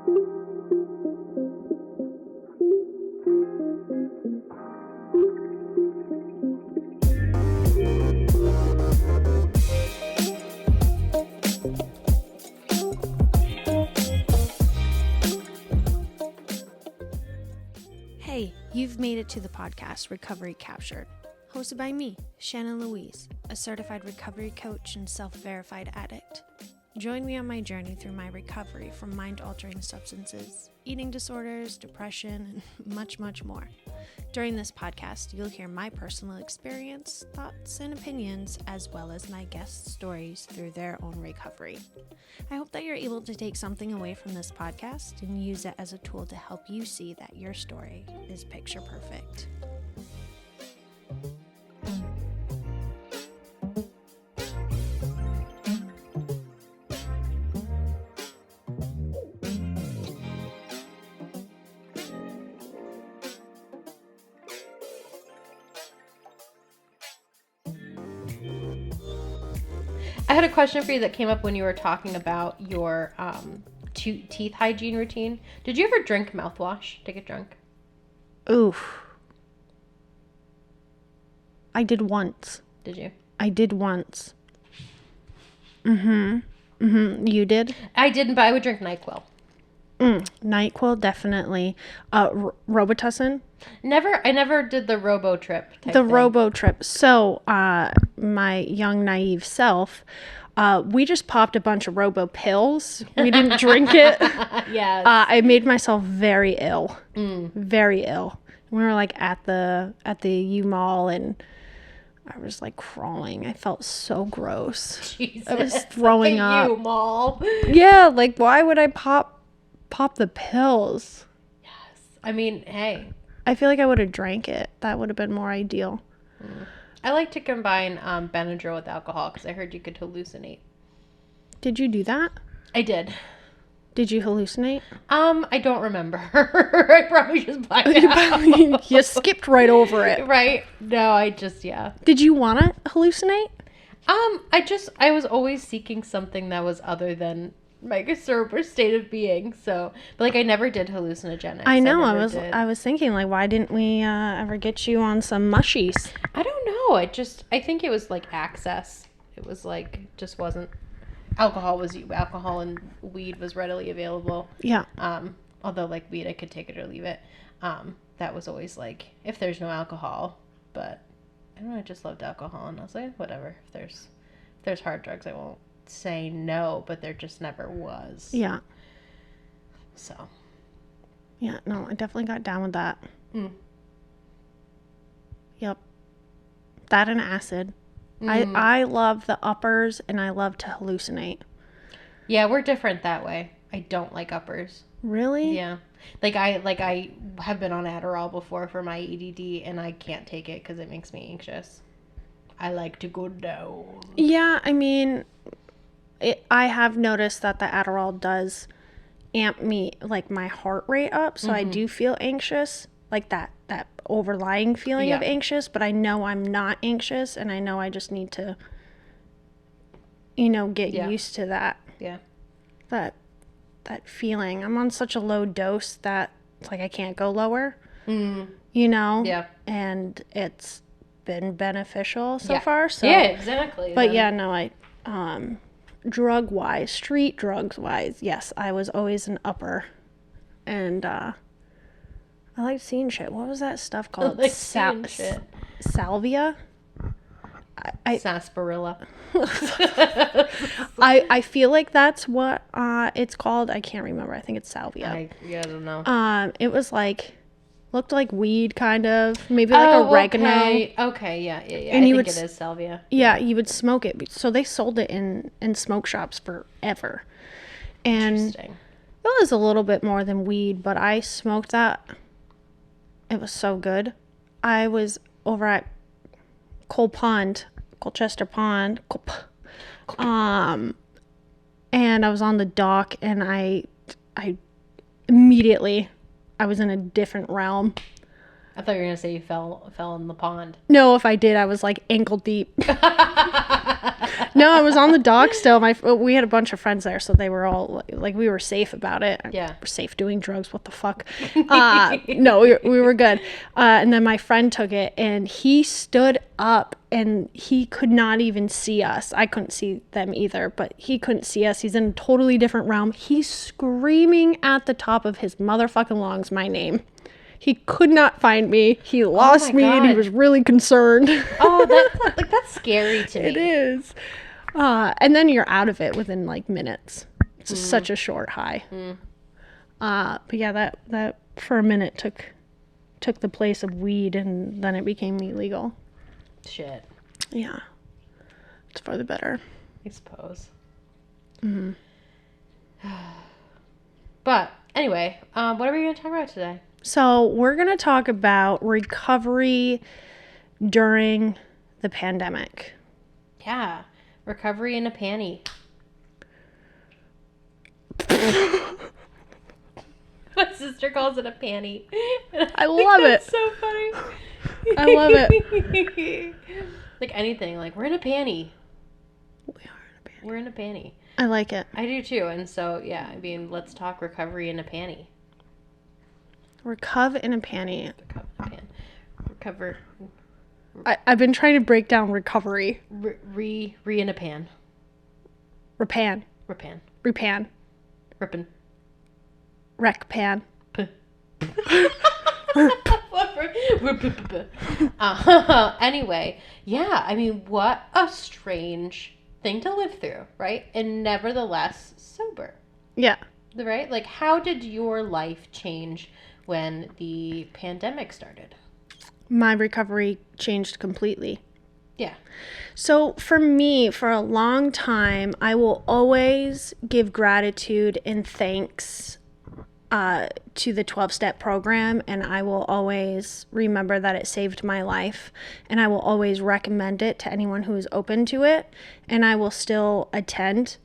Hey, you've made it to the podcast Recovery Captured, hosted by me, Shannon Louise, a certified recovery coach and self-verified addict. Join me on my journey through my recovery from mind-altering substances, eating disorders, depression, and much, much more. During this podcast, you'll hear my personal experience, thoughts, and opinions, as well as my guests' stories through their own recovery. I hope that you're able to take something away from this podcast and use it as a tool to help you see that your story is picture perfect. I had a question for you that came up when you were talking about your teeth hygiene routine. Did you ever drink mouthwash to get drunk? Oof. I did once. Did you? I did once. You did? I didn't, but I would drink NyQuil. NyQuil, definitely. Robitussin? I never did the Robo Trip type The thing. Robo Trip. So, my young naive self, we just popped a bunch of Robo pills. We didn't drink it. Yes. I made myself very ill. Very ill. We were like at the U Mall, and I was like crawling. I felt so gross. Jesus. I was throwing up. You mall. Yeah, like why would I pop the pills? Yes. I mean, hey. I feel like I would have drank it. That would have been more ideal. I like to combine Benadryl with alcohol because I heard you could hallucinate. Did you do that? I did. Did you hallucinate? I don't remember. I probably just blacked out. You skipped right over it. Right? No, I just, yeah. Did you want to hallucinate? I was always seeking something that was other than my sober state of being. So, but like I never did hallucinogenics. I know. I was thinking like, why didn't we ever get you on some mushies? I don't know. I think it was like access. It was like just wasn't alcohol and weed was readily available. Yeah. Although like weed I could take it or leave it. That was always like if there's no alcohol, but I don't know, I just loved alcohol and I was like whatever. If there's hard drugs I won't say no, but there just never was. Yeah. So. Yeah, no, I definitely got down with that. Yep. That and acid. I love the uppers and I love to hallucinate. Yeah, we're different that way. I don't like uppers. Really? Yeah. Like I have been on Adderall before for my ADD and I can't take it because it makes me anxious. I like to go down. Yeah, I mean, I have noticed that the Adderall does amp me, like my heart rate up, so I do feel anxious, like that overlying feeling of anxious, but I know I'm not anxious, and I know I just need to, get used to that. Yeah. That feeling. I'm on such a low dose that it's like I can't go lower, Yeah. and it's been beneficial so far. So yeah, exactly. But yeah, no, I drug wise, street drugs wise, yes, I was always an upper, and I liked seeing shit. What was that stuff called? Salvia. Sarsaparilla. I feel like that's what it's called. I can't remember. I think it's salvia. I don't know. It was like looked like weed, kind of, maybe like oregano. Okay, yeah. And I think it is salvia. Yeah, you would smoke it. So they sold it in smoke shops forever. And Interesting. it was a little bit more than weed, but I smoked that. It was so good. I was over at Colchester Pond, and I was on the dock, and I immediately, I was in a different realm. I thought you were gonna say you fell in the pond. No, if I did, I was like ankle deep. No, I was on the dock still. We had a bunch of friends there, so they were all like, we were safe about it. Yeah. We're safe doing drugs. What the fuck? No, we were good. And then my friend took it, and he stood up, and he could not even see us. I couldn't see them either, but he couldn't see us. He's in a totally different realm. He's screaming at the top of his motherfucking lungs my name. He could not find me. He lost me, and he was really concerned. Oh, that's scary to me. It is. And then you're out of it within like minutes. It's just such a short high. But yeah, that for a minute took the place of weed, and then it became illegal. Shit. Yeah. It's for the better. I suppose. But anyway, what are we going to talk about today? So we're going to talk about recovery during the pandemic. Yeah. Recovery in a panty. My sister calls it a panty. I love it. It's so funny. I love it. Like anything, like we're in a panty. We are in a panty. We're in a panty. I like it. I do too. And so, yeah, I mean, let's talk recovery in a panty. Recover in a panty. Recover. I've been trying to break down recovery. Re in a pan. Repan. Repan. Repan. Rippin'. Rec pan. Anyway, yeah, I mean, what a strange thing to live through, right? And nevertheless sober. Yeah. Right? Like, how did your life change when the pandemic started? My recovery changed completely. Yeah. So for me, for a long time, I will always give gratitude and thanks to the 12-step program, and I will always remember that it saved my life, and I will always recommend it to anyone who is open to it, and I will still attend.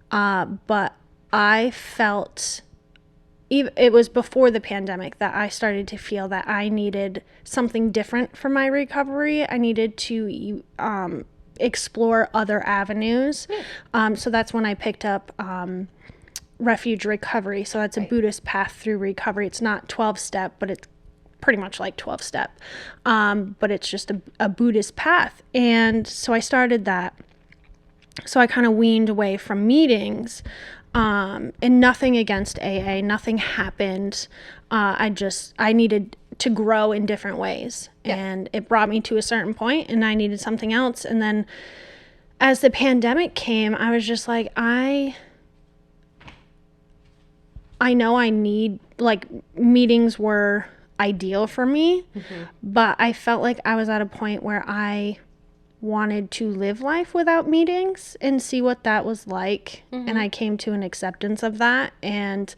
But I felt, it was before the pandemic that I started to feel that I needed something different for my recovery. I needed to explore other avenues. So that's when I picked up Refuge Recovery. So that's a Buddhist path through recovery. It's not 12-step, but it's pretty much like 12-step. But it's just a Buddhist path. And so I started that. So I kind of weaned away from meetings. And nothing against AA, nothing happened. I needed to grow in different ways. Yeah. And it brought me to a certain point, and I needed something else. And then as the pandemic came, I was just like, I know I need, like, meetings were ideal for me, but I felt like I was at a point where I wanted to live life without meetings and see what that was like. And I came to an acceptance of that. And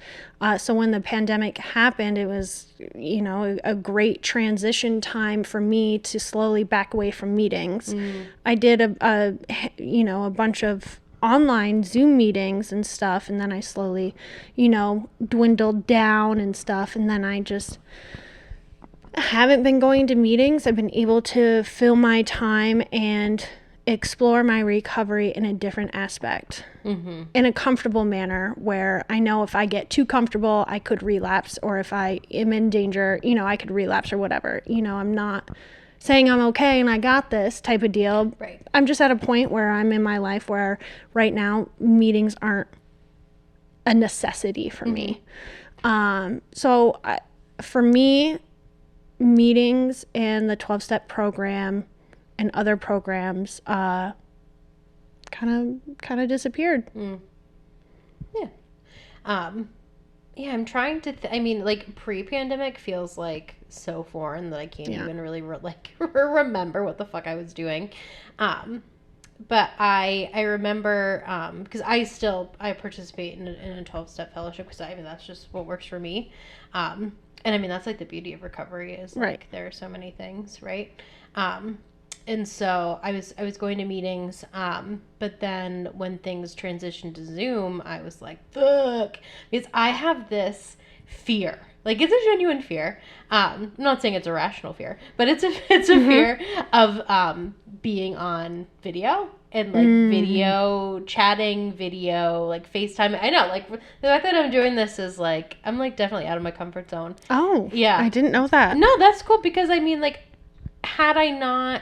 so when the pandemic happened, it was, a great transition time for me to slowly back away from meetings. I did a bunch of online Zoom meetings and stuff, and then I slowly, dwindled down and stuff, and then I just haven't been going to meetings. I've been able to fill my time and explore my recovery in a different aspect, in a comfortable manner, where I know if I get too comfortable, I could relapse, or if I am in danger, I could relapse or whatever. I'm not saying I'm okay and I got this type of deal. Right. I'm just at a point where I'm in my life where right now meetings aren't a necessity for me. So for me, meetings and the 12-step program and other programs kind of disappeared. Yeah, I'm trying to pre-pandemic feels like so foreign that I can't even really remember what the fuck I was doing. But I remember because I participate in a 12-step fellowship, because that's just what works for me. And that's like the beauty of recovery is like there are so many things, right? And so I was going to meetings, but then when things transitioned to Zoom, I was like, fuck, because I have this fear Like, it's a genuine fear. I'm not saying it's a rational fear, but it's a fear of being on video and, like, video chatting, video, like, FaceTime. I know, like, the fact that I'm doing this is, like, I'm, like, definitely out of my comfort zone. Oh. Yeah. I didn't know that. No, that's cool because, I mean, like, had I not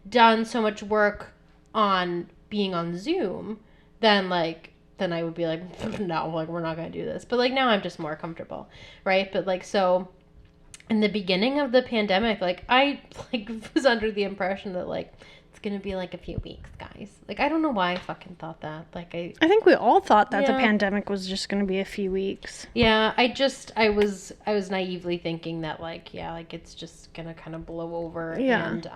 done so much work on being on Zoom, then I would be like, no, like, we're not going to do this. But, like, now I'm just more comfortable, right? But, like, so in the beginning of the pandemic, like, I, like, was under the impression that, like, it's going to be, like, a few weeks, guys. Like, I don't know why I fucking thought that. Like, I think we all thought that the Yeah. pandemic was just going to be a few weeks. Yeah, I was naively thinking that, like, yeah, like, it's just going to kind of blow over. Yeah. And,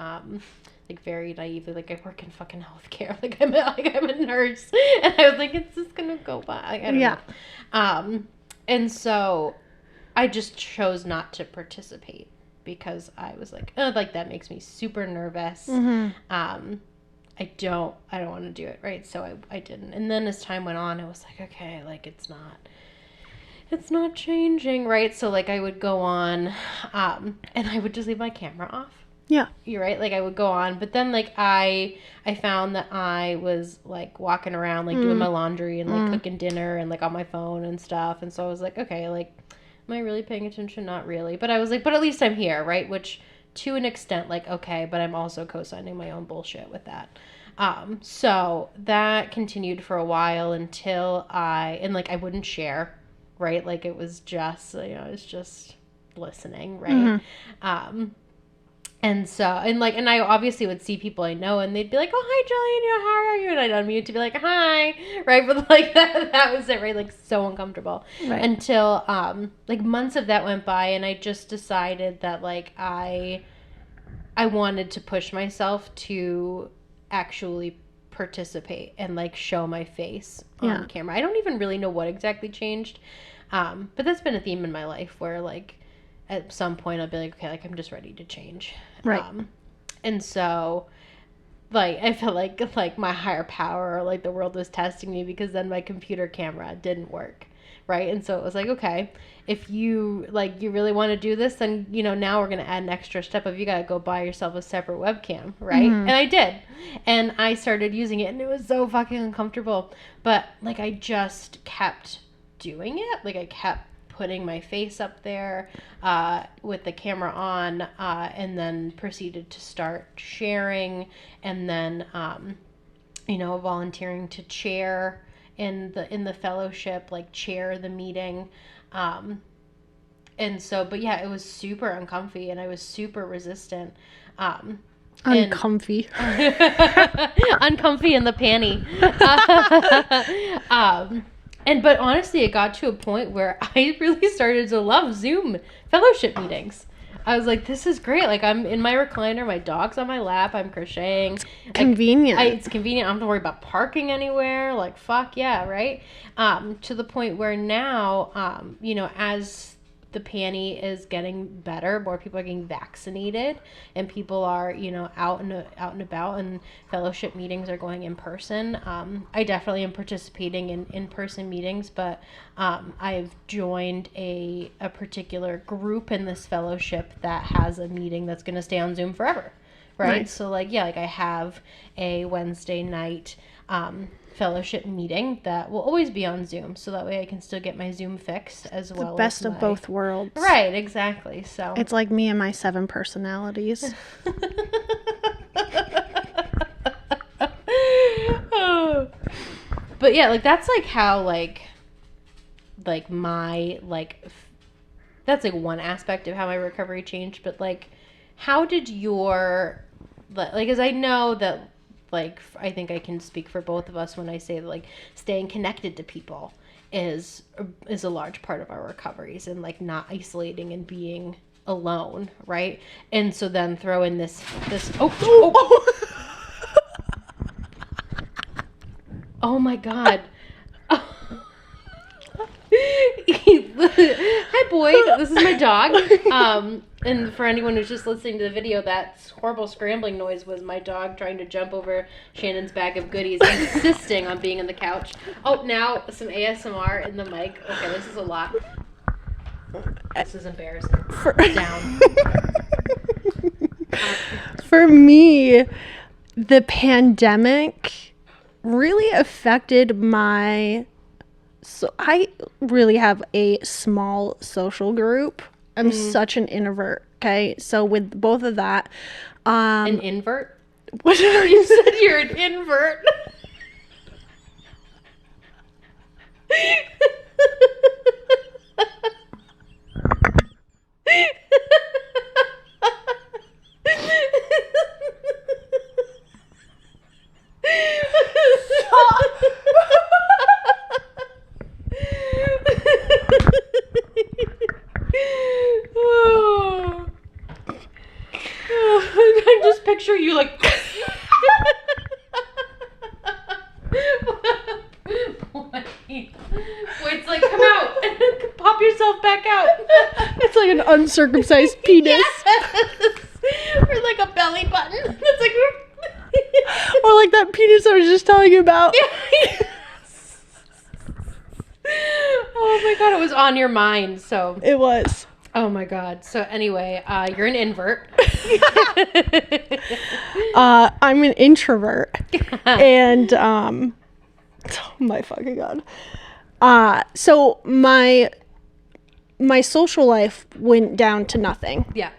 like, very naively, like, I work in fucking healthcare. Like, I'm a nurse. And I was like, it's just gonna go by. Like, I don't know. And so I just chose not to participate because I was like, oh, like, that makes me super nervous. I don't want to do it, right? So I didn't. And then as time went on, I was like, okay, like, it's not changing, right? So, like, I would go on, and I would just leave my camera off. Yeah. You're right. Like, I would go on, but then, like, I found that I was, like, walking around, like, doing my laundry and, like, cooking dinner and, like, on my phone and stuff. And so I was like, okay, like, am I really paying attention? Not really. But I was like, but at least I'm here, right? Which, to an extent, like, okay, but I'm also co-signing my own bullshit with that. So that continued for a while until I wouldn't share, right? Like, it was just, it's just listening, right? And so, and I obviously would see people I know, and they'd be like, oh, hi, Jillian, how are you? And I'd unmute to be like, hi, right? But, like, that was it, right? Like, so uncomfortable. Right. Until, like, months of that went by, and I just decided that, like, I wanted to push myself to actually participate and, like, show my face on camera. I don't even really know what exactly changed, but that's been a theme in my life where, like, at some point I'll be like, okay, like, I'm just ready to change. Right. And so, like, I felt like my higher power or, like, the world was testing me because then my computer camera didn't work. Right. And so it was like, okay, if you, like, you really want to do this, then, now we're going to add an extra step of you got to go buy yourself a separate webcam. Right. And I did. And I started using it, and it was so fucking uncomfortable. But, like, I just kept doing it. Like, I kept putting my face up there with the camera on, and then proceeded to start sharing, and then volunteering to chair in the fellowship, like, chair the meeting, and so, but yeah, it was super uncomfy, and I was super resistant. Uncomfy. Uncomfy in the panty. But honestly, it got to a point where I really started to love Zoom fellowship meetings. I was like, this is great. Like, I'm in my recliner, my dog's on my lap, I'm crocheting. Convenient. It's convenient. I don't have to worry about parking anywhere. Like, fuck yeah, right? To the point where now, as the panty is getting better, more people are getting vaccinated, and people are, out and about, and fellowship meetings are going in person. I definitely am participating in in-person meetings, but I've joined a particular group in this fellowship that has a meeting that's going to stay on Zoom forever. Right. Nice. So, like, yeah, like, I have a Wednesday night fellowship meeting that will always be on Zoom, so that way I can still get my Zoom fix as well. The best of both worlds. Right, exactly. So it's like me and my 7 personalities. But yeah, like, that's, like, how, like my, like, that's, like, one aspect of how my recovery changed. But, like, how did your, like, because I know that, like, I think I can speak for both of us when I say that, like, staying connected to people is a large part of our recoveries, and, like, not isolating and being alone, right? And so then throw in this oh my God. Hi, Boyd. This is my dog. And for anyone who's just listening to the video, that horrible scrambling noise was my dog trying to jump over Shannon's bag of goodies, insisting on being on the couch. Oh, now some ASMR in the mic. Okay, this is a lot. This is embarrassing. Down. For me, the pandemic really affected so I really have a small social group. I'm such an introvert. Okay. So with both of that, An invert? what did I You said you're an invert. I just picture you like. Wait, like come out, pop yourself back out. It's like an uncircumcised penis. Yes. Or like a belly button. It's like. Or like that penis I was just telling you about. Oh my god, it was on your mind. So It was. oh my god. So anyway, you're an invert. I'm an introvert. And oh my fucking god. So my social life went down to nothing. Yeah.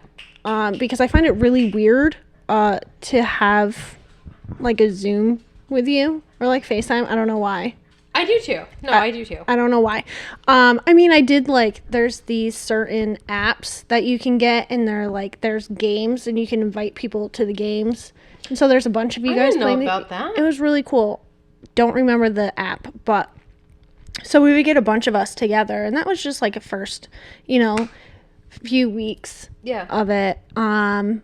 Because I find it really weird to have like a Zoom with you or like FaceTime. I don't know why. I do too. No, I do too. I don't know why. I mean, I did like, there's these certain apps that you can get, and there's games, and you can invite people to the games. And so there's a bunch of you guys didn't know playing. about that. It was really cool. Don't remember the app, but so we would get a bunch of us together, and that was just like a first, few weeks Yeah. of it. And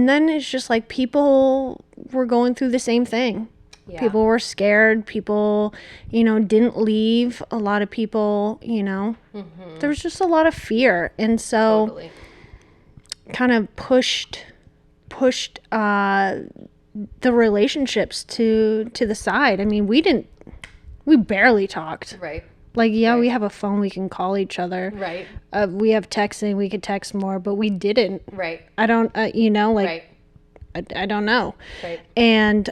then it's just like people were going through the same thing. Yeah. People were scared. People, didn't leave. A lot of people, there was just a lot of fear. And so Totally. kind of pushed the relationships to the side. I mean, we barely talked. Right. Like, yeah, Right. we have a phone. We can call each other. Right. We have texting. We could text more, but we didn't. Right. I don't, Right. I don't know. Right. And,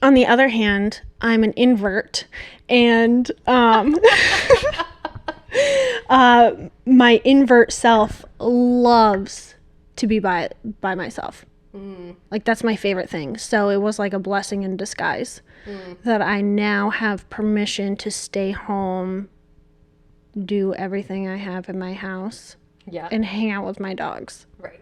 on the other hand, I'm an invert, and my invert self loves to be by myself. Like, that's my favorite thing. So it was like a blessing in disguise that I now have permission to stay home, do everything I have in my house, Yeah. and hang out with my dogs. Right.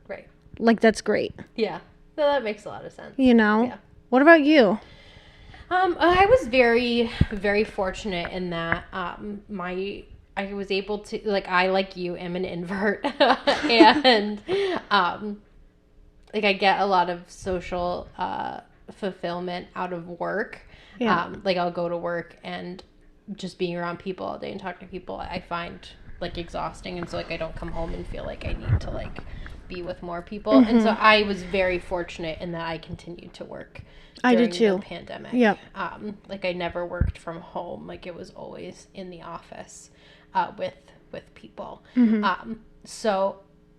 Right. Like, that's great. Yeah. No, that makes a lot of sense. Yeah. What about you? I was very, very fortunate in that I was able to, like, I, like you, am an invert. And I get a lot of social fulfillment out of work. Yeah. Like, I'll go to work, and just being around people all day and talking to people, I find, like, exhausting. And so, like, I don't come home and feel like I need to, like, be with more people. Mm-hmm. And so I was very fortunate in that I continued to work during the pandemic. Yep. Like, I never worked from home. Like, it was always in the office with people. Mm-hmm. So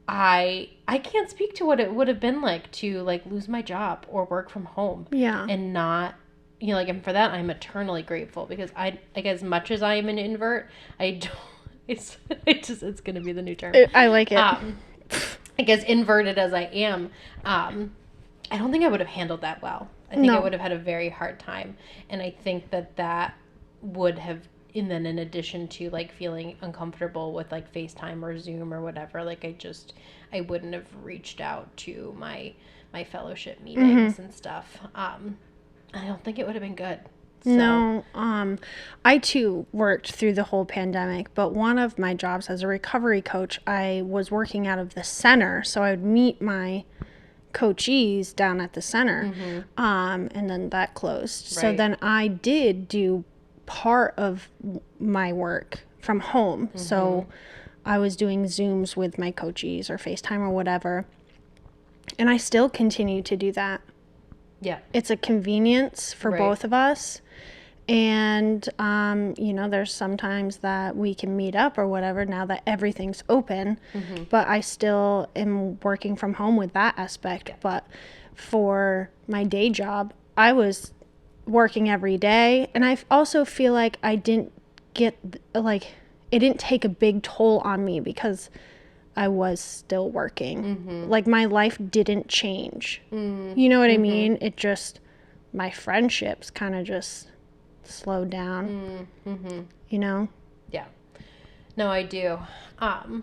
I can't speak to what it would have been like to, like, lose my job or work from home. Yeah. And not, and for that I'm eternally grateful, because I, like, as much as I am an invert, I don't, it's gonna be the new term. I like it. Like, as inverted as I am, I don't think I would have handled that well. I think I would have had a very hard time. And I think that would have, and then in addition to, like, feeling uncomfortable with, like, FaceTime or Zoom or whatever, like, I wouldn't have reached out to my fellowship meetings and stuff. I don't think it would have been good. So. No, I too worked through the whole pandemic, but one of my jobs as a recovery coach, I was working out of the center, so I would meet my coachees down at the center, and then that closed. Right. So then I did do part of my work from home, so I was doing Zooms with my coachees or FaceTime or whatever, and I still continue to do that. Yeah. It's a convenience for both of us. And, there's sometimes that we can meet up or whatever now that everything's open, but I still am working from home with that aspect. But for my day job, I was working every day. And I also feel like I didn't get, like, it didn't take a big toll on me because I was still working. Like, my life didn't change. You know what I mean? It just, my friendships kind of just slowed down. Yeah. No, I do. A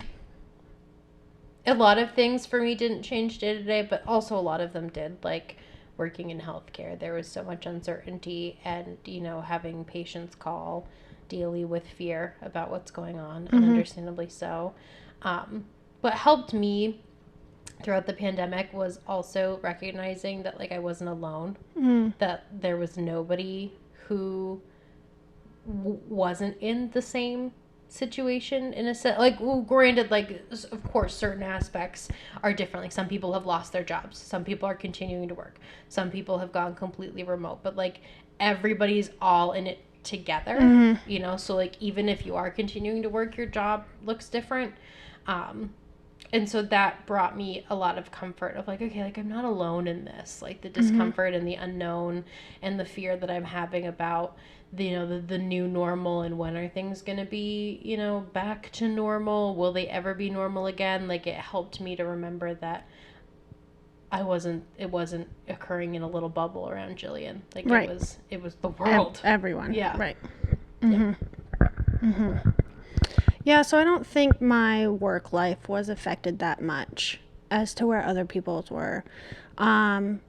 lot of things for me didn't change day to day, but also a lot of them did. Like working in healthcare, there was so much uncertainty, and having patients call daily with fear about what's going on, and understandably so. What helped me throughout the pandemic was also recognizing that, like, I wasn't alone, that there was nobody who wasn't in the same situation in a sense. Like, well, granted, like, of course, certain aspects are different. Like, some people have lost their jobs. Some people are continuing to work. Some people have gone completely remote. But, like, everybody's all in it together, So, like, even if you are continuing to work, your job looks different. And so that brought me a lot of comfort of, like, okay, like, I'm not alone in this. Like, the discomfort and the unknown and the fear that I'm having about the new normal, and when are things going to be, back to normal? Will they ever be normal again? Like, it helped me to remember that it wasn't occurring in a little bubble around Jillian. Like, right. It was the world. Everyone. Yeah. Right. Yeah, so I don't think my work life was affected that much as to where other people's were. But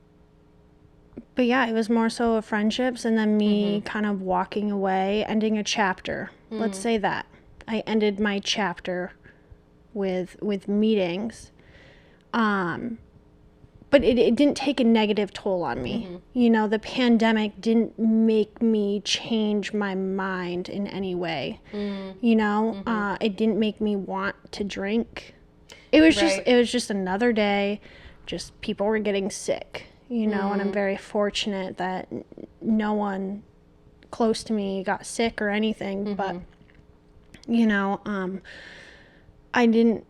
yeah, it was more so of friendships, and then me kind of walking away, ending a chapter. Let's say that. I ended my chapter with meetings. But it didn't take a negative toll on me. The pandemic didn't make me change my mind in any way. It didn't make me want to drink. It was just another day. Just people were getting sick, and I'm very fortunate that no one close to me got sick or anything. But I didn't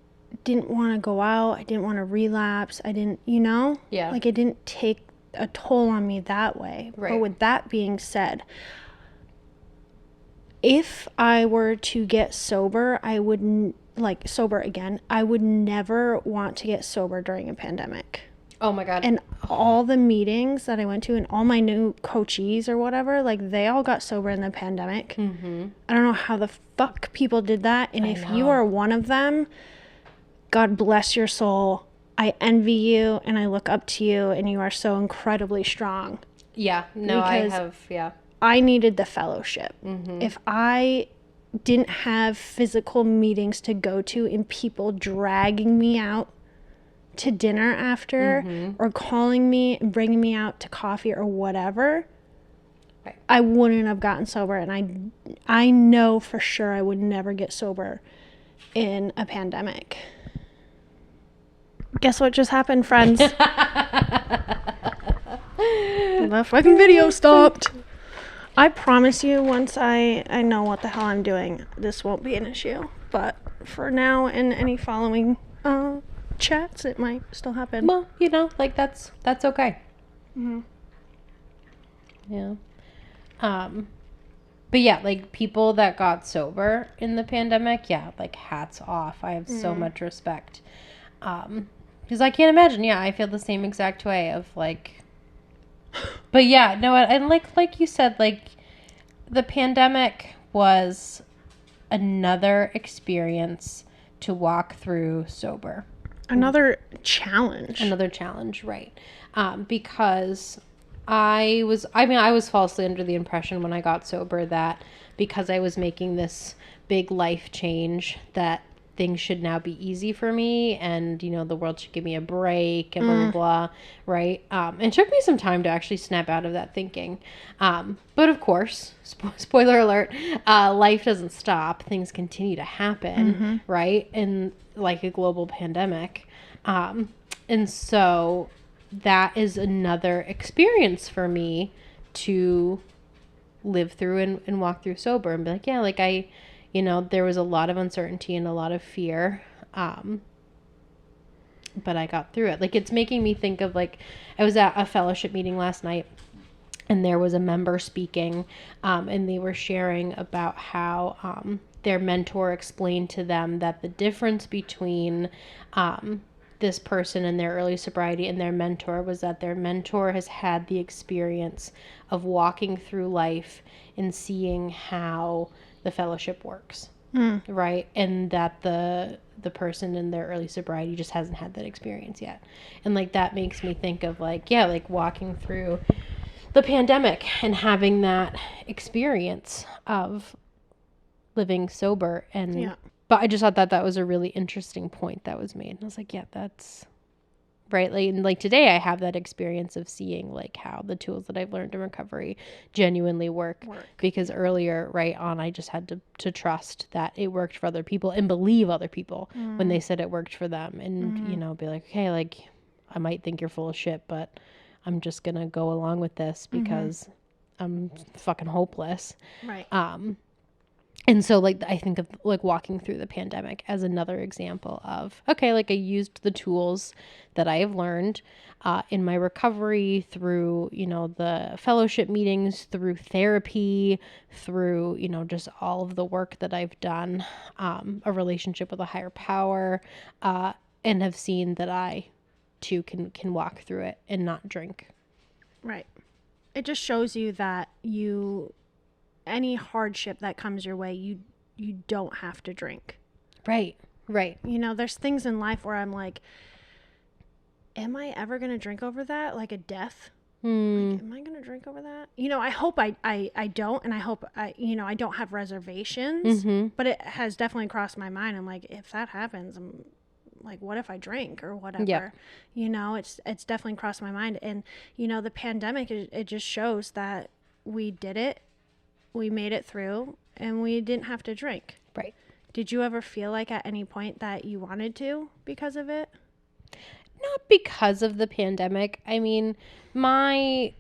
want to go out. I didn't want to relapse. I didn't, like, it didn't take a toll on me that way. Right. But with that being said, if I were to get sober, I would sober again. I would never want to get sober during a pandemic. Oh my God. And all the meetings that I went to and all my new coachees or whatever, like, they all got sober in the pandemic. I don't know how the fuck people did that. And if you are one of them, God bless your soul. I envy you and I look up to you, and you are so incredibly strong. Yeah. No, because I have, yeah. I needed the fellowship. If I didn't have physical meetings to go to and people dragging me out to dinner after or calling me and bringing me out to coffee or whatever, right, I wouldn't have gotten sober. And I know for sure I would never get sober in a pandemic. Guess what just happened, friends? The fucking video stopped. I promise you, once I know what the hell I'm doing, this won't be an issue. But for now and any following chats, it might still happen. Well, like, that's okay. Yeah. But yeah, like, people that got sober in the pandemic, yeah, like, hats off. I have so much respect. Because I can't imagine. Yeah, I feel the same exact way of, like, but yeah, no, and like you said, like, the pandemic was another experience to walk through sober. Another challenge, right? Because I was falsely under the impression when I got sober that because I was making this big life change that things should now be easy for me, and the world should give me a break, and blah blah blah, right? It took me some time to actually snap out of that thinking, but of course, spoiler alert, life doesn't stop. Things continue to happen, right? In, like, a global pandemic, and so that is another experience for me to live through and walk through sober and be like, yeah, like there was a lot of uncertainty and a lot of fear. But I got through it. Like, it's making me think of, like, I was at a fellowship meeting last night, and there was a member speaking, and they were sharing about how their mentor explained to them that the difference between this person in their early sobriety and their mentor was that their mentor has had the experience of walking through life and seeing how the fellowship works. Right. And that the person in their early sobriety just hasn't had that experience yet. And like, that makes me think of like, yeah, like walking through the pandemic and having that experience of living sober. And but I just thought that was a really interesting point that was made. And I was like, yeah, that's right. Like today I have that experience of seeing like how the tools that I've learned in recovery genuinely work. Because earlier, right on, I just had to trust that it worked for other people and believe other people when they said it worked for them, and be like, okay, like, I might think you're full of shit, but I'm just gonna go along with this because I'm fucking hopeless. Right. And so, like, I think of, like, walking through the pandemic as another example of, okay, like, I used the tools that I have learned in my recovery through, the fellowship meetings, through therapy, through, just all of the work that I've done, a relationship with a higher power, and have seen that I, too, can walk through it and not drink. Right. It just shows you that any hardship that comes your way, you don't have to drink. Right. There's things in life where I'm like, am I ever going to drink over that? Like a death? Like, am I going to drink over that? I hope I don't, and I hope I don't have reservations, but it has definitely crossed my mind. I'm like, if that happens, I'm like, what if I drink or whatever? It's definitely crossed my mind. And, the pandemic, it just shows that we did it. We made it through, and we didn't have to drink. Right. Did you ever feel like at any point that you wanted to because of it? Not because of the pandemic. I mean, my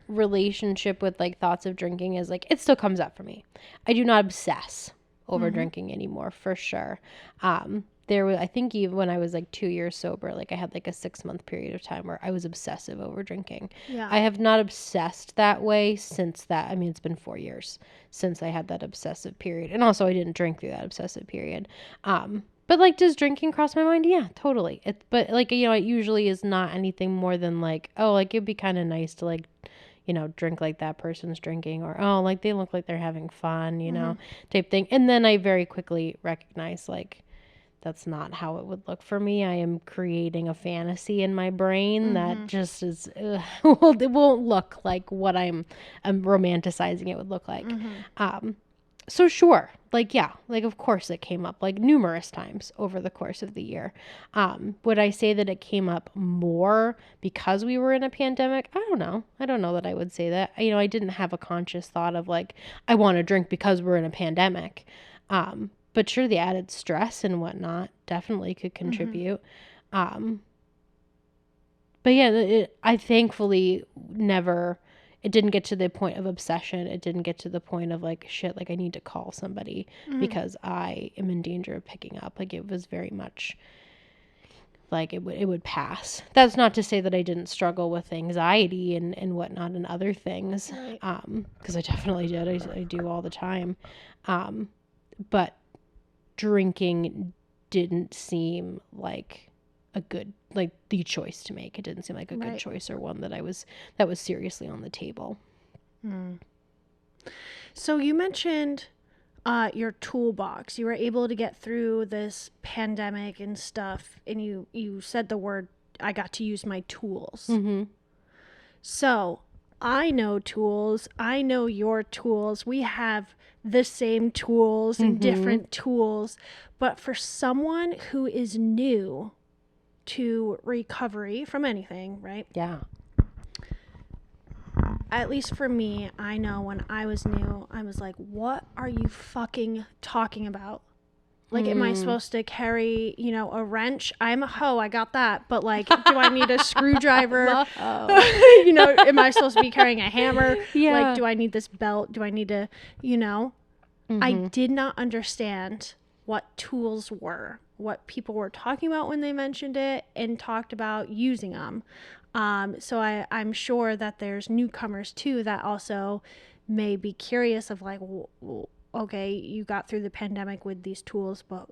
relationship with, like, thoughts of drinking is, like, it still comes up for me. I do not obsess over drinking anymore, for sure. I think even when I was like 2 years sober, like I had like a 6-month period of time where I was obsessive over drinking. Yeah. I have not obsessed that way since that. I mean, it's been 4 years since I had that obsessive period. And also I didn't drink through that obsessive period. But like, does drinking cross my mind? Yeah, totally. But like, it usually is not anything more than like, oh, like it'd be kind of nice to like, drink like that person's drinking, or, oh, like they look like they're having fun, type thing. And then I very quickly recognize like, that's not how it would look for me. I am creating a fantasy in my brain that just is, it won't look like what I'm romanticizing it would look like. So sure, like, yeah, like, of course it came up like numerous times over the course of the year. Would I say that it came up more because we were in a pandemic? I don't know. I don't know that I would say that. I didn't have a conscious thought of like, I want to drink because we're in a pandemic. But sure, the added stress and whatnot definitely could contribute. But yeah, I thankfully it didn't get to the point of obsession. It didn't get to the point of like, shit, like I need to call somebody because I am in danger of picking up. Like, it was very much like it would pass. That's not to say that I didn't struggle with anxiety and whatnot and other things. Right. Because I definitely did. I do all the time. But drinking didn't seem like the choice to make. It didn't seem like a good choice, or one that was seriously on the table. So you mentioned your toolbox. You were able to get through this pandemic and stuff, and you said the word, I got to use my tools. So I know tools. I know your tools. We have the same tools and different tools. But for someone who is new to recovery from anything, right? Yeah. At least for me, I know when I was new, I was like, what are you fucking talking about? Like, am I supposed to carry, you know, a wrench? I'm a hoe. I got that. But, like, do I need a screwdriver? You know, am I supposed to be carrying a hammer? Yeah. Like, do I need this belt? Do I need to, you know? I did not understand what tools were, what people were talking about when they mentioned it and talked about using them. So I'm sure that there's newcomers, too, that also may be curious of, like, okay, you got through the pandemic with these tools, but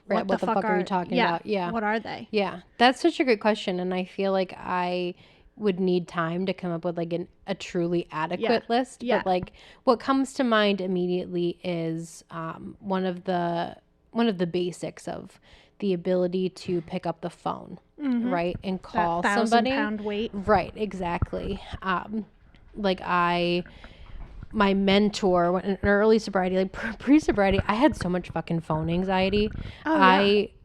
Right, what the fuck are you talking about? Yeah. What are they? Yeah. That's such a great question. And I feel like I would need time to come up with like a truly adequate list. Yeah. But like what comes to mind immediately is one of the basics of the ability to pick up the phone, right? And call that somebody. 1,000-pound weight. Right, exactly. Like my mentor in early sobriety, like pre-sobriety, I had so much fucking phone anxiety.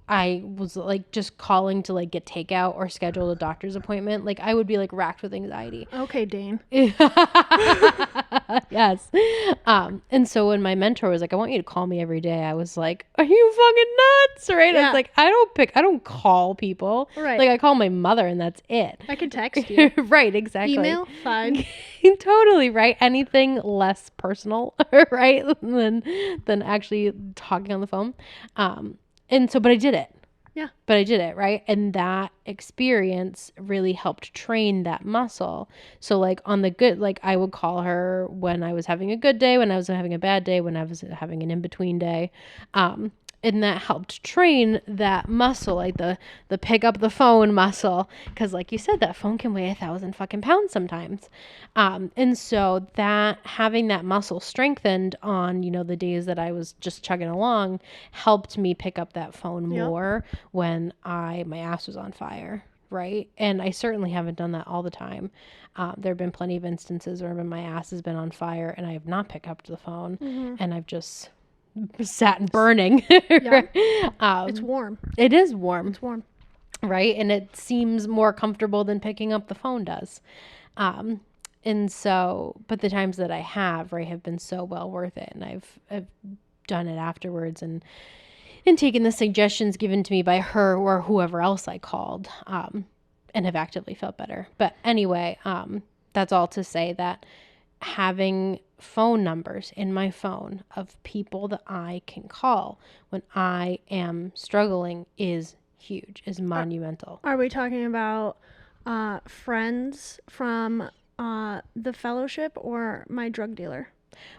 I was like just calling to like get takeout or schedule a doctor's appointment. Like I would be like racked with anxiety. Okay, Dane. Yes. And so when my mentor was like, I want you to call me every day, I was like, are you fucking nuts? Right? Yeah. It's like, I don't call people. Right. Like I call my mother and that's it. I can text you. Right, exactly. Email? Fine. Totally, right? Anything less personal, right? Than actually talking on the phone. And so, but I did it. Yeah. But I did it, right? And that experience really helped train that muscle. So like on the good, like I would call her when I was having a good day, when I was having a bad day, when I was having an in-between day. And that helped train that muscle, like the pick up the phone muscle. Cause like you said, that phone can weigh 1,000 fucking pounds sometimes. And so that having that muscle strengthened on, you know, the days that I was just chugging along helped me pick up that phone more when my ass was on fire. Right. And I certainly haven't done that all the time. There have been plenty of instances where my ass has been on fire and I have not picked up the phone and I've just sat and burning. It's warm. It is warm. It's warm. Right. And it seems more comfortable than picking up the phone does. And so, but the times that I have, right, have been so well worth it. And I've done it afterwards and taken the suggestions given to me by her or whoever else I called, and have actively felt better. But anyway, that's all to say that having phone numbers in my phone of people that I can call when I am struggling is huge, is monumental. Are we talking about friends from the fellowship or my drug dealer?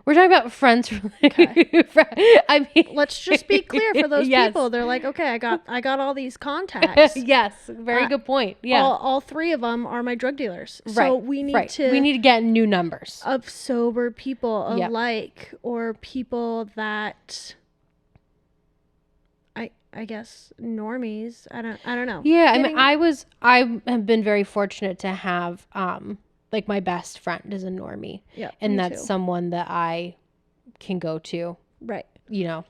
We're talking about friends from I mean, let's just be clear for those people. They're like, okay, I got all these contacts. Yes, very good point. Yeah, all three of them are my drug dealers. So we need to get new numbers of sober people alike, or people that I guess normies. I don't know. Yeah, I mean, I have been very fortunate to have like my best friend is a normie. Yeah. And that's someone that I can go to. Right. You know.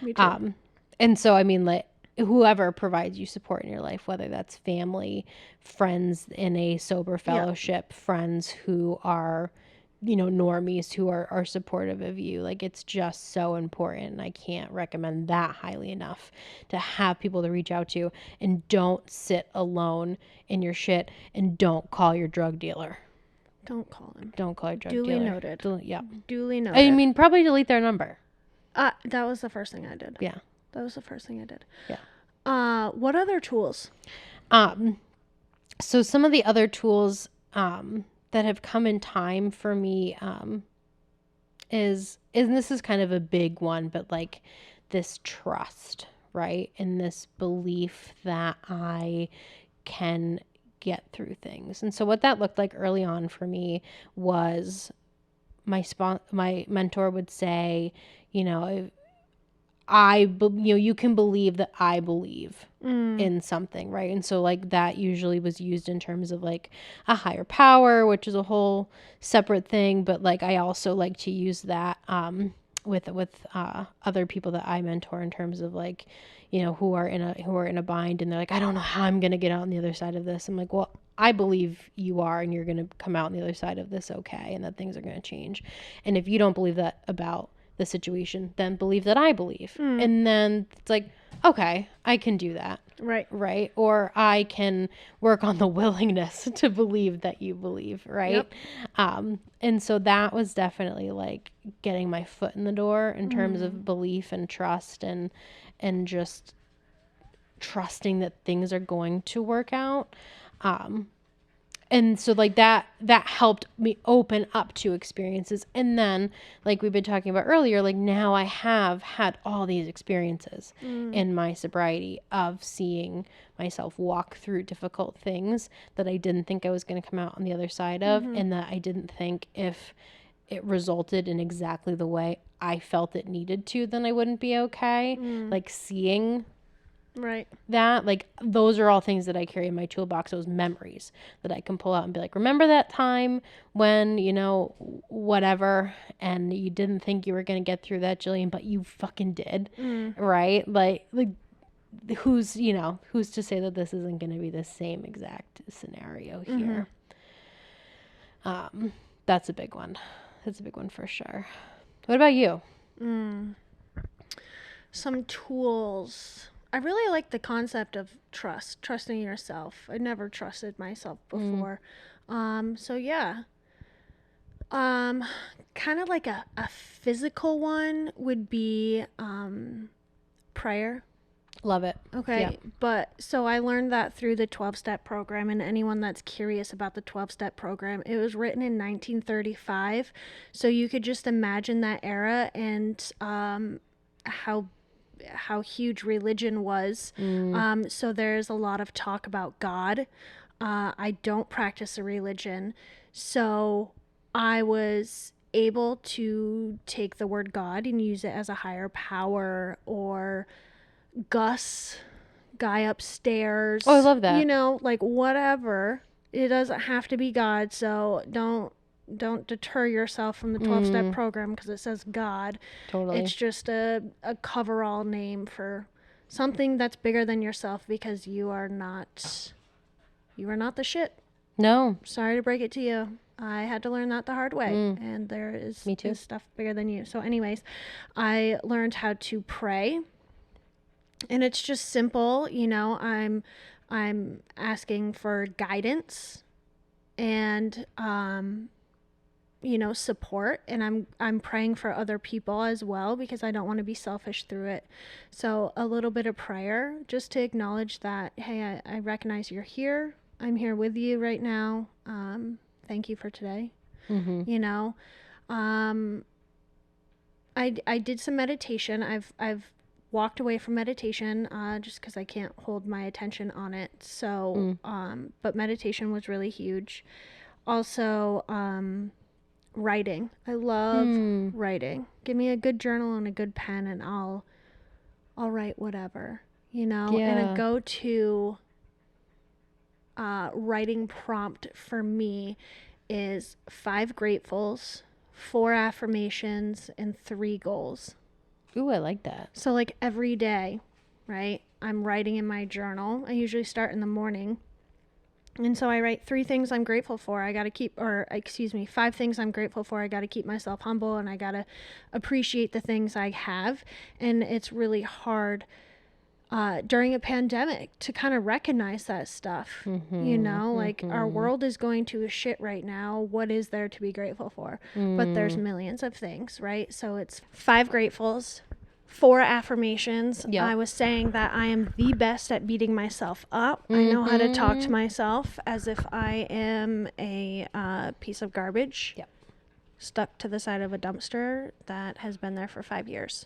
Me too. And so I mean, like whoever provides you support in your life, whether that's family, friends in a sober fellowship, friends who are, you know, normies who are supportive of you. Like it's just so important. I can't recommend that highly enough to have people to reach out to, and don't sit alone in your shit, and don't call your drug dealer. Don't call him. Don't call your drug dealer. Duly noted. Yeah. Duly noted. I mean, probably delete their number. That was the first thing I did. Yeah. That was the first thing I did. Yeah. What other tools? So some of the other tools that have come in time for me is and this is kind of a big one, but like this trust, right? And this belief that I can get through things. And so what that looked like early on for me was my mentor would say, you know, you can believe that I believe in something, right? And so like that usually was used in terms of like a higher power, which is a whole separate thing. But like I also like to use that with other people that I mentor in terms of like, you know, who are in a bind and they're like, I don't know how I'm gonna get out on the other side of this. I'm like, well, I believe you are, and you're gonna come out on the other side of this okay, and that things are gonna change. And if you don't believe that about the situation than believe that I believe. And then it's like, okay, I can do that. Right. Or I can work on the willingness to believe that you believe. Right. Yep. And so that was definitely like getting my foot in the door in terms of belief and trust and just trusting that things are going to work out. And so like that helped me open up to experiences. And then like we've been talking about earlier, like now I have had all these experiences in my sobriety of seeing myself walk through difficult things that I didn't think I was going to come out on the other side of, and that I didn't think if it resulted in exactly the way I felt it needed to, then I wouldn't be okay. Like seeing that, like those are all things that I carry in my toolbox, those memories that I can pull out and be like, remember that time when, you know, whatever, and you didn't think you were going to get through that, Jillian, but you fucking did. Right? Like who's to say that this isn't going to be the same exact scenario here? That's a big one. That's a big one for sure. What about you? Some tools. I really like the concept of trusting yourself. I never trusted myself before. So yeah. Kind of like a physical one would be prayer. Love it. Okay. Yeah. But so I learned that through the 12-step program, and anyone that's curious about the 12-step program, it was written in 1935. So you could just imagine that era and how huge religion was. So there's a lot of talk about God. I don't practice a religion. So I was able to take the word God and use it as a higher power, or Gus, guy upstairs. Oh, I love that. You know, like whatever. It doesn't have to be God. So don't deter yourself from the 12-step program because it says God. Totally. It's just a coverall name for something that's bigger than yourself, because you are not the shit. No. Sorry to break it to you. I had to learn that the hard way. And there is Me too. stuff bigger than you. So anyways, I learned how to pray. And it's just simple, you know, I'm asking for guidance and you know, support, and I'm praying for other people as well, because I don't want to be selfish through it. So a little bit of prayer just to acknowledge that, hey, I recognize you're here. I'm here with you right now. Thank you for today. You know, I did some meditation. I've walked away from meditation just because I can't hold my attention on it. So, but meditation was really huge. Also, writing. I love writing. Give me a good journal and a good pen, and I'll write whatever, you know. Yeah. And a go-to writing prompt for me is 5 gratefuls, 4 affirmations, and 3 goals. Ooh, I like that. So like every day, right, I'm writing in my journal. I usually start in the morning. And so I write 3 things I'm grateful for. 5 things I'm grateful for. I got to keep myself humble, and I got to appreciate the things I have. And it's really hard during a pandemic to kind of recognize that stuff. You know, like our world is going to a shit right now. What is there to be grateful for? But there's millions of things, right? So it's 5 gratefuls, 4 affirmations. Yep. I was saying that I am the best at beating myself up. I know how to talk to myself as if I am a piece of garbage stuck to the side of a dumpster that has been there for 5 years.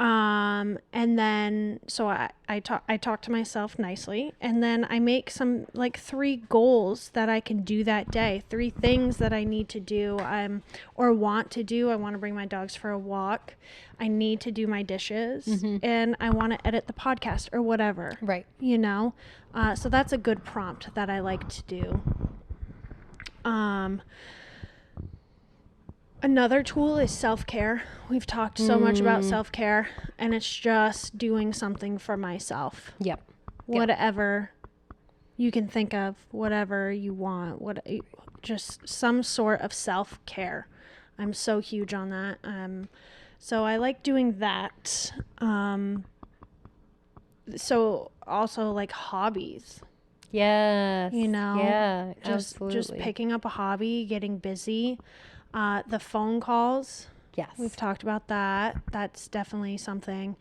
And then, so I talk to myself nicely, and then I make some like 3 goals that I can do that day, 3 things that I need to do, or want to do. I want to bring my dogs for a walk. I need to do my dishes, and I want to edit the podcast or whatever. Right. You know? So that's a good prompt that I like to do. Another tool is self-care. We've talked so much about self-care, and it's just doing something for myself. Yep. Whatever you can think of, whatever you want, just some sort of self-care. I'm so huge on that. So I like doing that. So also like hobbies, Yes. you know, Yeah, just absolutely. picking up a hobby, getting busy. The phone calls, Yes. we've talked about that. That's definitely something.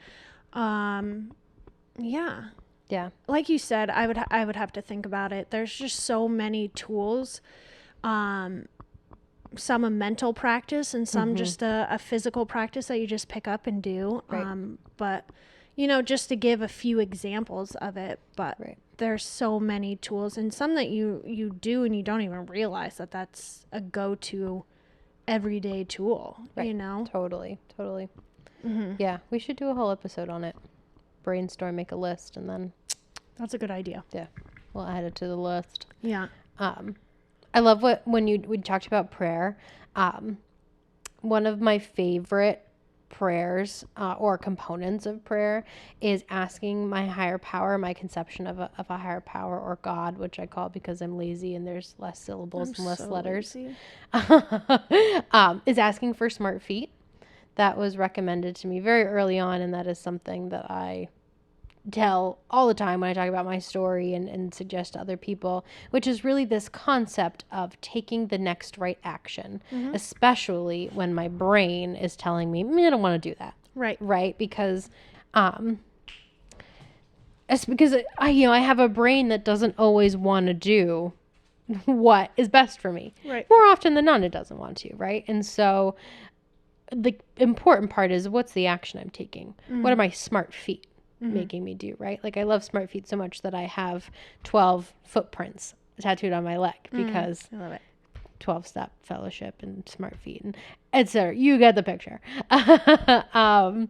Yeah. Yeah. Like you said, I would have to think about it. There's just so many tools. Some a mental practice and some just a physical practice that you just pick up and do. Right. But you know, just to give a few examples of it, but Right. there's so many tools and some that you do and you don't even realize that that's a go-to everyday tool, Right. you know? Totally. Yeah, we should do a whole episode on it. Brainstorm, make a list, and then That's a good idea. yeah, we'll add it to the list. Yeah. I love when we talked about prayer. One of my favorite prayers or components of prayer is asking my higher power, my conception of a higher power or God, which I call because I'm lazy and there's less syllables and less letters. Is asking for smart feet. That was recommended to me very early on, and that is something that I tell all the time when I talk about my story and suggest to other people, which is really this concept of taking the next right action, especially when my brain is telling me, I don't want to do that. Right. Because, it's because I have a brain that doesn't always want to do what is best for me. Right. More often than not, it doesn't want to. Right. And so the important part is, what's the action I'm taking? What are my smart feet making me do, right? Like, I love smart feet so much that I have 12 footprints tattooed on my leg because I love it. 12-step fellowship and smart feet and etc. You get the picture. But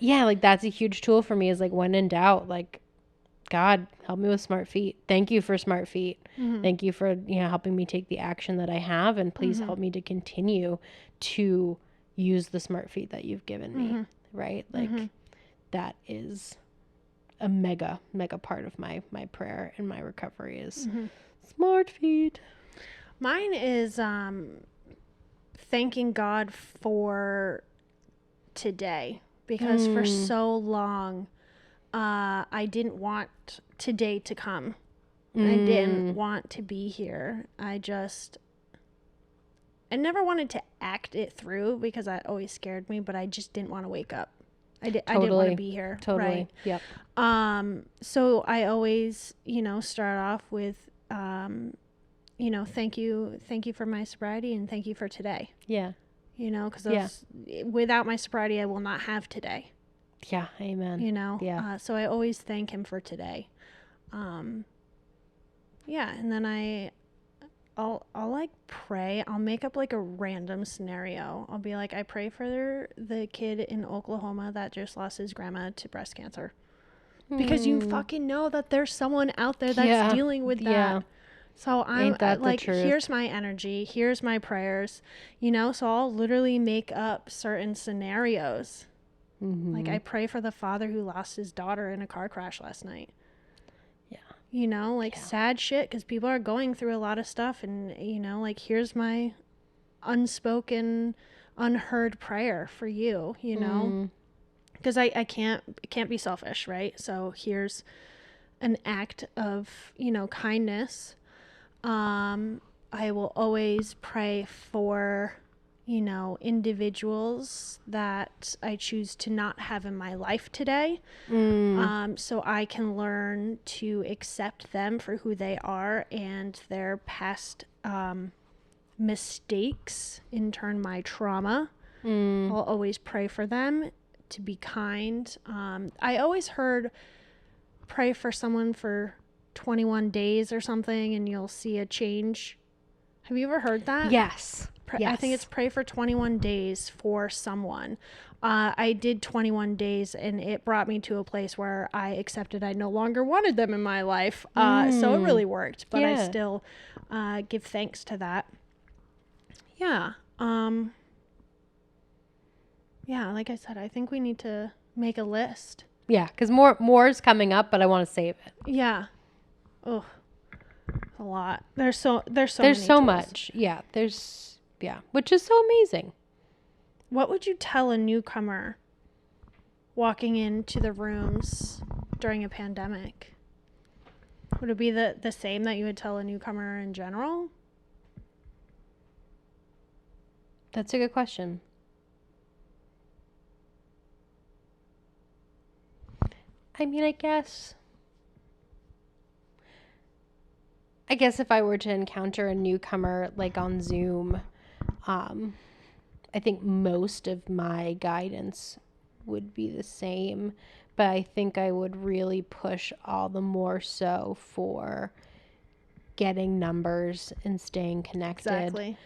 yeah, like, that's a huge tool for me, is like, when in doubt, like, God, help me with smart feet. Thank you for smart feet. Thank you for, helping me take the action that I have, and please help me to continue to use the smart feet that you've given me. Right? Like, that is a mega part of my prayer and my recovery is smart feet. Mine is thanking God for today, because for so long I didn't want today to come. I didn't want to be here. I never wanted to act it through because that always scared me, but I just didn't want to wake up. I didn't want to be here. Totally. Right? Yep. So I always, start off with, thank you for my sobriety and thank you for today. Yeah. Because without my sobriety, I will not have today. Yeah. Amen. Yeah. So I always thank him for today. And then I'll like pray. I'll make up like a random scenario. I'll be like, I pray for the kid in Oklahoma that just lost his grandma to breast cancer. Because you fucking know that there's someone out there that's dealing with that. Yeah. So I'm like, here's my energy. Here's my prayers. So I'll literally make up certain scenarios. Like, I pray for the father who lost his daughter in a car crash last night. Sad shit, because people are going through a lot of stuff, and like, here's my unspoken, unheard prayer for you, because I can't be selfish, right? So here's an act of kindness. I will always pray for individuals that I choose to not have in my life today. So I can learn to accept them for who they are and their past mistakes, in turn my trauma. I'll always pray for them to be kind. I always heard pray for someone for 21 days or something and you'll see a change. Have you ever heard that? Yes. Yes. I think it's pray for 21 days for someone. I did 21 days and it brought me to a place where I accepted I no longer wanted them in my life. So it really worked, but I still give thanks to that. Yeah. Like I said, I think we need to make a list. Yeah, because more is coming up, but I want to save it. Yeah. Oh, a lot. There's so much. Yeah, which is so amazing. What would you tell a newcomer walking into the rooms during a pandemic? Would it be the same that you would tell a newcomer in general? That's a good question. I mean, I guess if I were to encounter a newcomer like on Zoom, I think most of my guidance would be the same, but I think I would really push all the more so for getting numbers and staying connected. Exactly.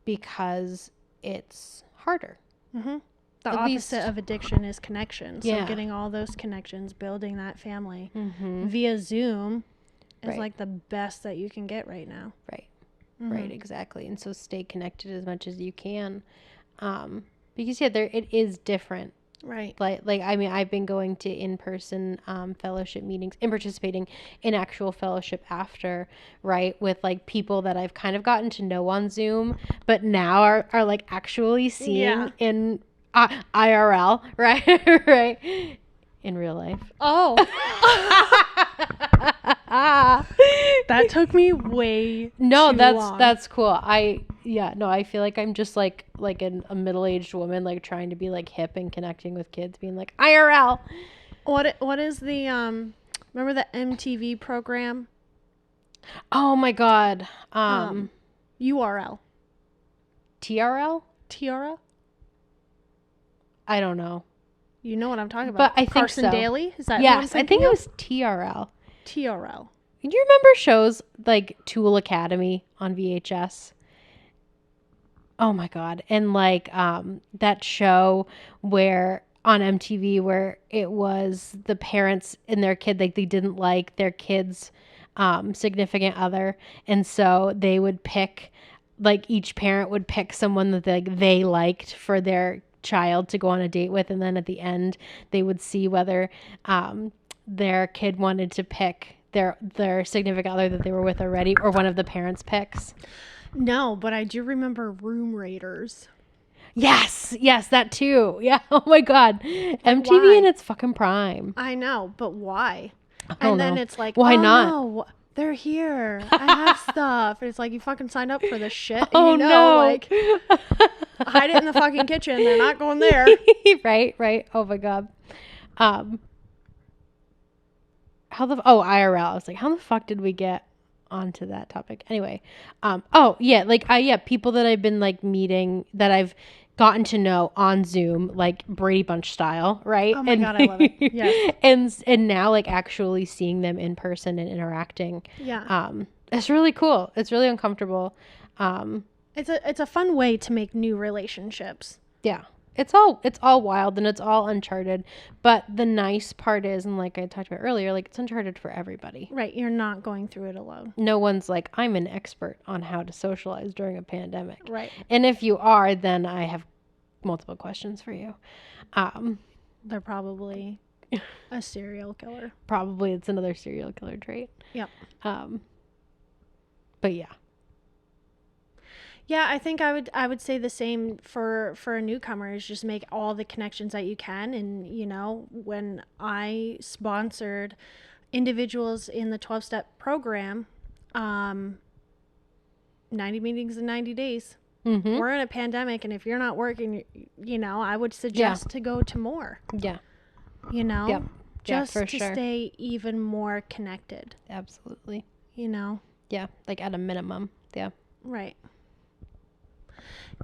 Because it's harder. Mm-hmm. The At opposite least- of addiction is connection. So Yeah. getting all those connections, building that family Mm-hmm. via Zoom is Right. like the best that you can get right now. Right. Mhm. Right, exactly. And so stay connected as much as you can. Because it is different. Right. Like I mean, I've been going to in-person fellowship meetings and participating in actual fellowship after, right, with like people that I've kind of gotten to know on Zoom, but now are like actually seeing in IRL, right? Right, in real life. Oh. That took me way No, too that's long. that's cool. I feel like I'm just like a middle-aged woman like trying to be like hip and connecting with kids, being like IRL. What is the remember the MTV program? Oh my god. URL. TRL? Tiara? I don't know. You know what I'm talking But about. I think Carson so. Daly? Is that who I'm Yes, I thinking think it of? was TRL. TRL. Do you remember shows like Tool Academy on VHS? Oh my god. And like that show where on MTV where it was the parents and their kid, like they didn't like their kid's significant other, and so they would pick, like each parent would pick someone that they liked for their child to go on a date with, and then at the end they would see whether their kid wanted to pick their significant other that they were with already or one of the parents picks. No, but I do remember Room Raiders. Yes, that too. Yeah. Oh my god. MTV why? in its fucking prime. I know, but why? I don't And then know. it's like, Why oh, not? no, they're here. I have stuff. And it's like, you fucking signed up for this shit. Oh You know, no. like, hide it in the fucking kitchen. They're not going there. Right. Oh my god. IRL. I was like, how the fuck did we get onto that topic? Anyway, people that I've been like meeting that I've gotten to know on Zoom, like Brady Bunch style, right? Oh my God, I love it. Yes. And now like actually seeing them in person and interacting. Yeah. It's really cool. It's really uncomfortable. It's a fun way to make new relationships. Yeah. It's all wild and it's all uncharted. But the nice part is, and like I talked about earlier, like it's uncharted for everybody. Right. You're not going through it alone. No one's like, I'm an expert on how to socialize during a pandemic. Right. And if you are, then I have multiple questions for you. They're probably a serial killer. Probably it's another serial killer trait. Yep. But yeah. Yeah, I think I would say the same for a newcomer is just make all the connections that you can. And, you know, when I sponsored individuals in the 12-step program, 90 meetings in 90 days. Mm-hmm. We're in a pandemic, and if you're not working, you know, I would suggest to go to more. Yeah. You know? Yep. Just for to sure. stay even more connected. Absolutely. You know? Yeah, like at a minimum. Yeah. Right.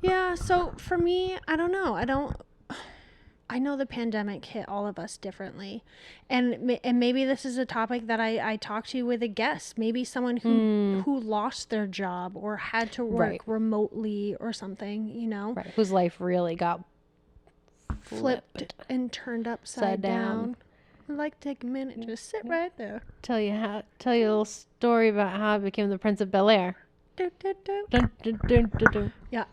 Yeah, so for me, I don't know. I know the pandemic hit all of us differently. And maybe this is a topic that I talked to with a guest. Maybe someone who lost their job or had to work remotely or something, you know? Right. Whose life really got Flipped and turned upside down. I'd like to take a minute and just sit right there. Tell you a little story about how I became the Prince of Bel-Air. Do, do, do. Dun, dun, dun, dun, dun. Yeah.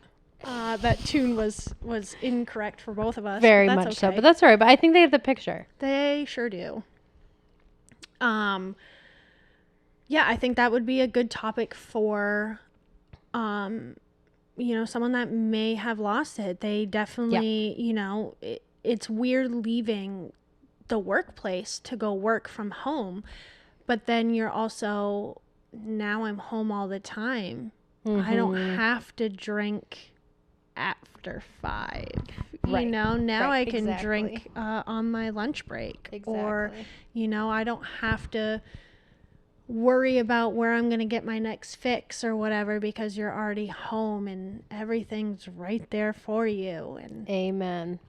That tune was incorrect for both of us. Very but much that's so, okay. but that's all right. But I think they have the picture. They sure do. Yeah, I think that would be a good topic for someone that may have lost it. They definitely, it's weird leaving the workplace to go work from home, but then you're also, now I'm home all the time. I don't have to drink after 5. Right. Now I can exactly. drink on my lunch break. Exactly. Or, I don't have to worry about where I'm going to get my next fix or whatever, because you're already home and everything's right there for you. And Amen.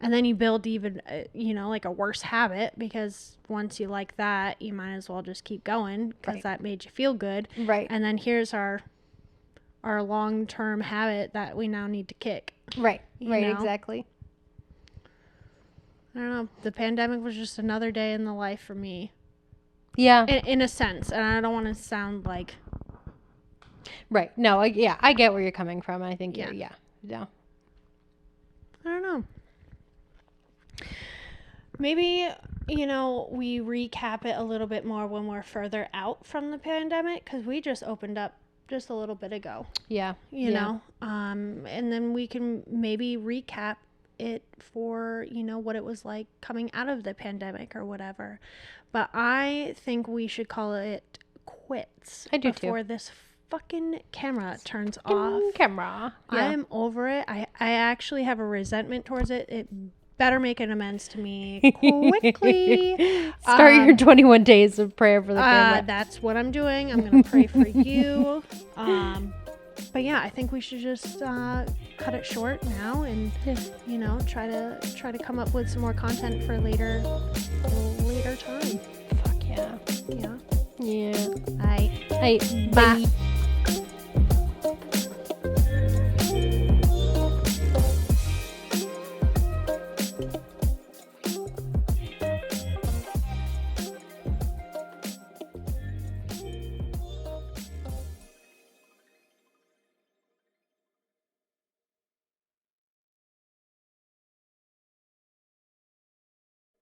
And then you build even, like a worse habit, because once you like that, you might as well just keep going because that made you feel good. Right. And then here's our long-term habit that we now need to kick. Right. You Right. know? Exactly. I don't know. The pandemic was just another day in the life for me. Yeah. In a sense. And I don't want to sound like. Right. No. I get where you're coming from. I think. Yeah. I don't know. Maybe, we recap it a little bit more when we're further out from the pandemic, because we just opened up just a little bit ago. Yeah. You know, and then we can maybe recap it for, what it was like coming out of the pandemic or whatever. But I think we should call it quits. I do before too. this fucking camera turns off. Camera. Yeah. I am over it. I actually have a resentment towards it. It better make an amends to me quickly. Start your 21 days of prayer for the camera. That's what I'm doing. I'm going to pray for you. But yeah, I think we should just cut it short now and try to come up with some more content for later time. Fuck yeah. Yeah. Yeah. All right. Bye.